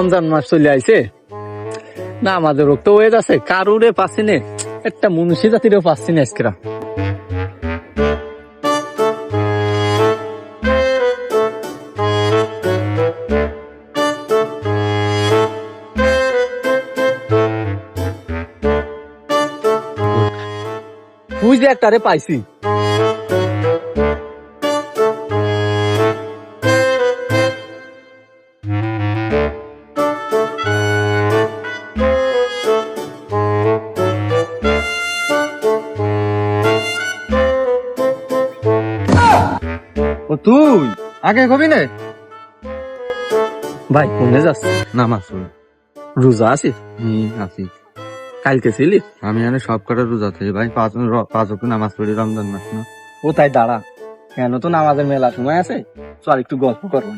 রমজান মাস চলে আইছে না, আমাদের রক্ত হয়ে যাচ্ছে, কারুরে পাচ্ছি না, একটা মনুষ্য জাতিরও পাচ্ছি না আজকেরা। তুই যে একটারে পাইছি, ও তুই আগে কবি না ভাই কোনে যাস? নামাজ পড়ি। রোজা আছিস? আছি। কালকে ছিলি? আমি এখানে সব কটা রোজা থাকি ভাই, পাঁচ ওয়াক্ত নামাজ পড়ি রমজান মাস না। ও তাই দাঁড়া, কেন তো নামাজের মেলা সময় আছে, চল একটু গল্প করবো।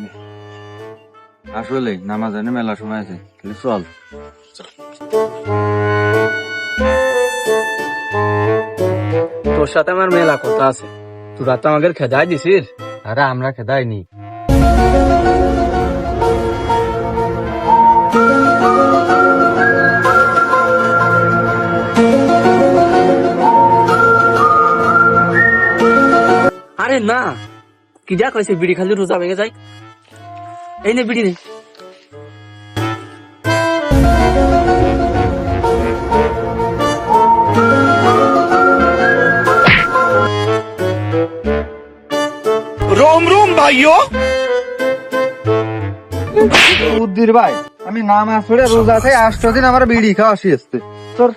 আসলে নামাজ এনে মেলা সময় আছে, তাহলে চল। তোর সাথে আমার মেলা কথা আছে, তোরা তো আমাদের খেদাই দিছিস। আরে আমরা খেদাইনি। আরে না, কি যা কইছে, বিড়ি খালি রোজা ভেঙে যায়। এই নে বিড়ি নে। रोम रोम भाइयों। উদ্দির ভাই, আমি নামাজ পড়ে রোজা থেকে 8 দিন আমার বিড়ি খাওয়া আসি আসতে তোর